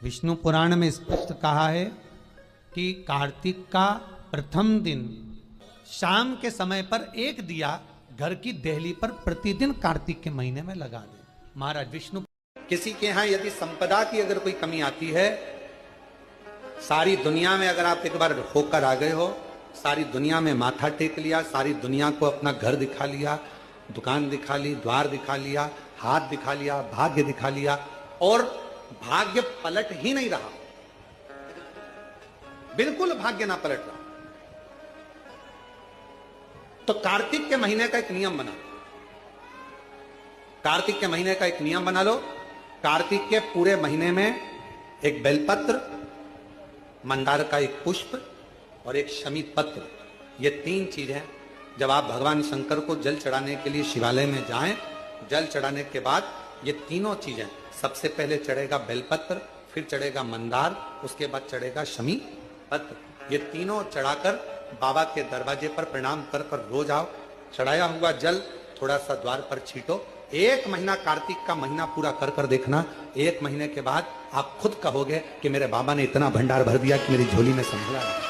विष्णु पुराण में स्पष्ट कहा है कि कार्तिक का प्रथम दिन शाम के समय पर एक दिया घर की देहली पर प्रतिदिन कार्तिक के महीने में लगा दे। महाराज विष्णु, किसी के यहां यदि संपदा की अगर कोई कमी आती है, सारी दुनिया में अगर आप एक बार होकर आ गए हो, सारी दुनिया में माथा टेक लिया, सारी दुनिया को अपना घर दिखा लिया, दुकान दिखा ली, द्वार दिखा लिया, हाथ दिखा लिया, भाग्य दिखा लिया और भाग्य पलट ही नहीं रहा, बिल्कुल भाग्य ना पलट रहा, तो कार्तिक के महीने का एक नियम बना। कार्तिक के महीने का एक नियम बना लो। कार्तिक के पूरे महीने में एक बेलपत्र, मंदार का एक पुष्प और एक शमीत पत्र, ये तीन चीजें जब आप भगवान शंकर को जल चढ़ाने के लिए शिवालय में जाएं, जल चढ़ाने के बाद ये तीनों चीजें, सबसे पहले चढ़ेगा बेलपत्र, फिर चढ़ेगा मंदार, उसके बाद चढ़ेगा शमीत पत्र, ये तीनों चढ़ाकर बाबा के दरवाजे पर प्रणाम कर कर रोज आओ। चढ़ाया हुआ जल थोड़ा सा द्वार पर छीटो। एक महीना कार्तिक का महीना पूरा कर कर देखना। एक महीने के बाद आप खुद कहोगे कि मेरे बाबा ने इतना भंडार भर दिया कि मेरी झोली में संभला नहीं।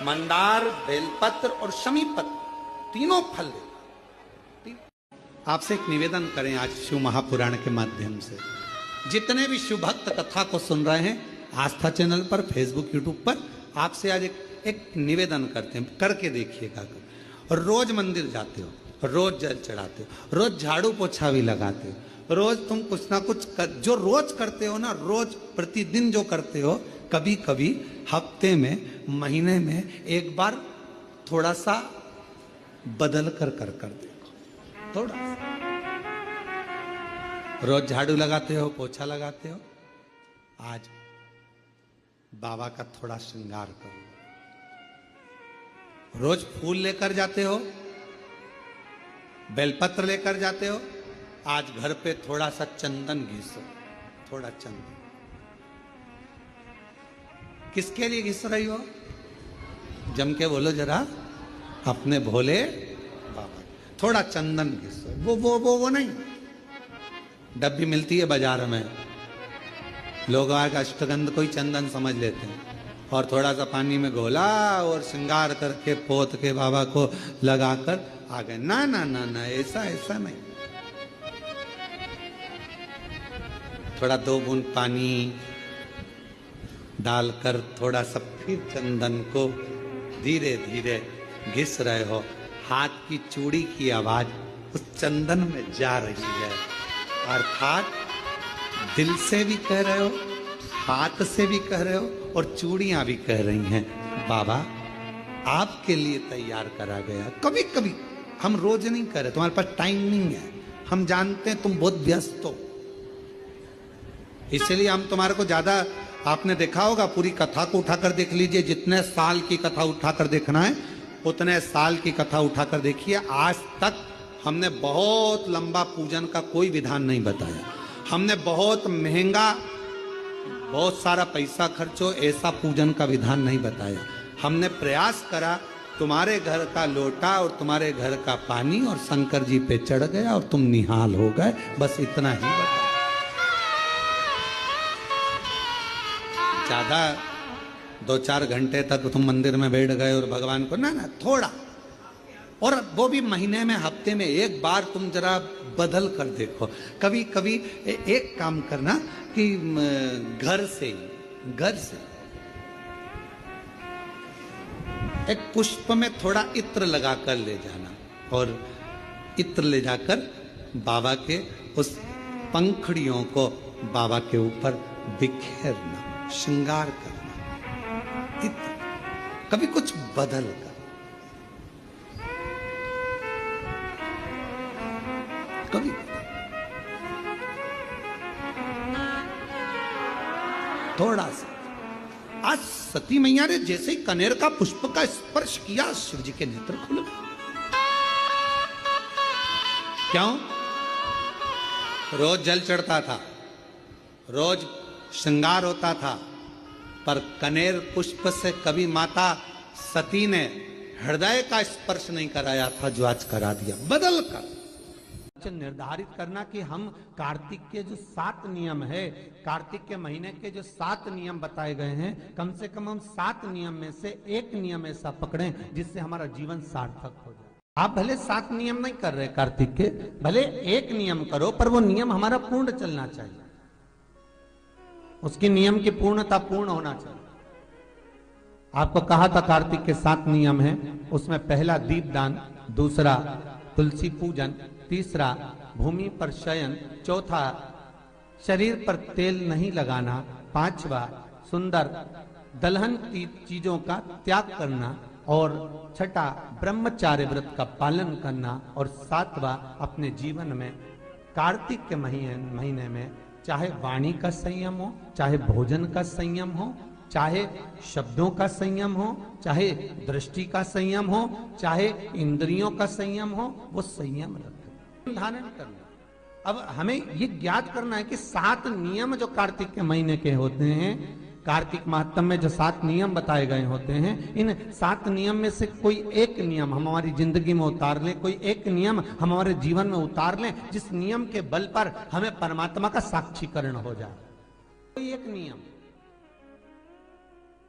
मंदार, बेलपत्र और शमीत पत्र तीनों फल दे। आपसे एक निवेदन करें आज शिव महापुराण के माध्यम से, जितने भी शिव भक्त कथा को सुन रहे हैं आस्था चैनल पर, फेसबुक, यूट्यूब पर, आपसे आज एक निवेदन करते हैं, करके देखिएगा। रोज मंदिर जाते हो, रोज जल चढ़ाते हो, रोज झाड़ू पोछा भी लगाते हो, रोज तुम कुछ ना कुछ जो रोज करते हो ना, रोज प्रतिदिन जो करते हो, कभी कभी हफ्ते में, महीने में एक बार थोड़ा सा बदल कर देखो। थोड़ा सा रोज झाड़ू लगाते हो, पोछा लगाते हो, आज बाबा का थोड़ा श्रृंगार करो। रोज फूल लेकर जाते हो, बेलपत्र लेकर जाते हो, आज घर पे थोड़ा सा चंदन घिसो, थोड़ा चंदन। किसके लिए घिस रही हो? जम के बोलो जरा, अपने भोले बाबा। थोड़ा चंदन घिसो, वो नहीं, डब्बी मिलती है बाजार में, लोग आगे अष्टगंध को ही चंदन समझ लेते हैं, और थोड़ा सा पानी में घोला और श्रृंगार करके पोत के बाबा को लगाकर आ गए। ना ना ना ना, ऐसा नहीं। थोड़ा 2 बूंद पानी डालकर थोड़ा सा फिर चंदन को धीरे धीरे घिस रहे हो। हाथ की चूड़ी की आवाज उस चंदन में जा रही है, अर्थात दिल से भी कह रहे हो, हाथ से भी कह रहे हो, और चूड़ियां भी कह रही हैं, बाबा आपके लिए तैयार करा गया। कभी कभी हम रोज नहीं कर रहे, तुम्हारे पास टाइम नहीं है, हम जानते हैं तुम बहुत व्यस्त हो, इसलिए हम तुम्हारे को ज्यादा, आपने देखा होगा, पूरी कथा को उठाकर देख लीजिए, जितने साल की कथा उठाकर देखना है उतने साल की कथा उठाकर देखिए। आज तक हमने बहुत लंबा पूजन का कोई विधान नहीं बताया, हमने बहुत महंगा, बहुत सारा पैसा खर्चो ऐसा पूजन का विधान नहीं बताया। हमने प्रयास करा, तुम्हारे घर का लोटा और तुम्हारे घर का पानी और शंकर जी पे चढ़ गया और तुम निहाल हो गए, बस इतना ही बताया। ज्यादा 2-4 घंटे तक तुम मंदिर में बैठ गए और भगवान को, ना, थोड़ा, और वो भी महीने में, हफ्ते में एक बार तुम जरा बदल कर देखो। कभी कभी एक काम करना कि घर से एक पुष्प में थोड़ा इत्र लगाकर ले जाना, और इत्र ले जाकर बाबा के उस पंखड़ियों को बाबा के ऊपर बिखेरना, श्रृंगार करना, इत्र, कभी कुछ बदल कर, कभी थोड़ा सा। आज सती मैया ने जैसे ही कनेर का पुष्प का स्पर्श किया, शिव जी के नेत्र खुल गए। क्यों? रोज जल चढ़ता था, रोज श्रृंगार होता था, पर कनेर पुष्प से कभी माता सती ने हृदय का स्पर्श नहीं कराया था, जो आज करा दिया बदल कर। निर्धारित करना कि हम कार्तिक के जो 7 नियम है, कार्तिक के महीने के जो 7 नियम बताए गए हैं, कम से कम हम 7 नियम में से एक नियम ऐसा पकड़ें जिससे हमारा जीवन सार्थक हो जाए। आप भले 7 नियम नहीं कर रहे कार्तिक के, भले एक नियम करो, पर वो नियम हमारा पूर्ण चलना चाहिए, उसकी नियम की पूर्णता पूर्ण होना चाहिए। आपको कहा था कार्तिक के 7 नियम हैं, उसमें पहला दीपदान, दूसरा तुलसी पूजन, तीसरा भूमि पर शयन, चौथा शरीर पर तेल नहीं लगाना, पांचवा सुंदर दलहन की चीजों का त्याग करना, और छठा ब्रह्मचार्य व्रत का पालन करना, और सातवां अपने जीवन में कार्तिक के महीने में चाहे वाणी का संयम हो, चाहे भोजन का संयम हो, चाहे शब्दों का संयम हो, चाहे दृष्टि का संयम हो, चाहे इंद्रियों का संयम हो, वो संयम रखें, धारण करना। अब हमें ये ज्ञात करना है कि 7 नियम जो कार्तिक के महीने के होते हैं, कार्तिक माहत्म्य में जो 7 नियम बताए गए होते हैं, इन 7 नियम में से कोई एक नियम हम हमारी जिंदगी में उतार लें, कोई एक नियम हम हमारे जीवन में उतार लें, जिस नियम के बल पर हमें परमात्मा का साक्षीकरण हो जाए। कोई एक नियम,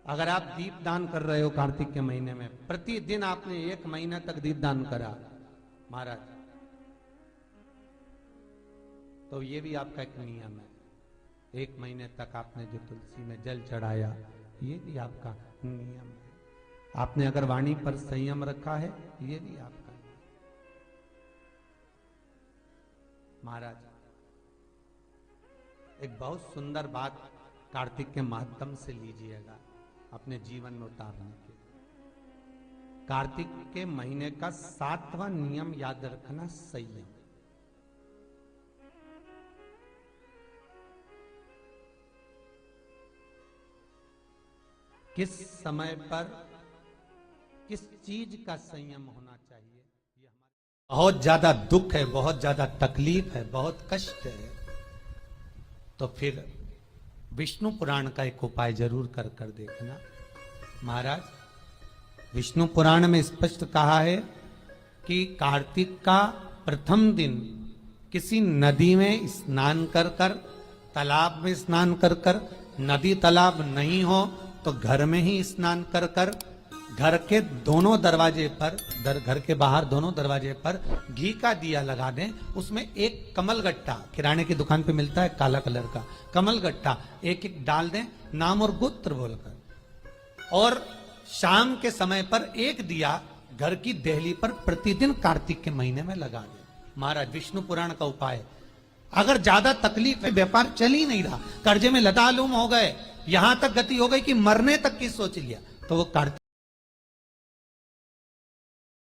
अगर आप दीप दान कर रहे हो कार्तिक के महीने में, प्रतिदिन आपने 1 महीना तक दीप दान करा महाराज, तो ये भी आपका एक नियम है। 1 महीने तक आपने जो तुलसी में जल चढ़ाया, ये भी आपका नियम है। आपने अगर वाणी पर संयम रखा है, ये भी आपका है। महाराज, एक बहुत सुंदर बात कार्तिक के माध्यम से लीजिएगा अपने जीवन में उतारने के। कार्तिक के महीने का 7वां नियम याद रखना, संयम। किस समय पर किस चीज का संयम होना चाहिए, ये हमारे बहुत ज्यादा दुख है, बहुत ज्यादा तकलीफ है, बहुत कष्ट है, तो फिर विष्णु पुराण का एक उपाय जरूर कर कर देखना। महाराज, विष्णु पुराण में स्पष्ट कहा है कि कार्तिक का प्रथम दिन किसी नदी में स्नान कर कर, तालाब में स्नान कर कर, नदी तालाब नहीं हो तो घर में ही स्नान कर कर, घर के दोनों दरवाजे पर, घर के बाहर दोनों दरवाजे पर घी का दिया लगा दें, उसमें एक कमल गट्टा, किराने की दुकान पे मिलता है काला कलर का कमल गट्टा, एक एक डाल दें नाम और गोत्र बोलकर, और शाम के समय पर एक दिया घर की देहली पर प्रतिदिन कार्तिक के महीने में लगा दें। महाराज, विष्णु पुराण का उपाय। अगर ज्यादा तकलीफ है, व्यापार चल ही नहीं रहा, कर्जे में लतालूम हो गए, यहां तक गति हो गई कि मरने तक की सोच लिया, तो वो कार्तिक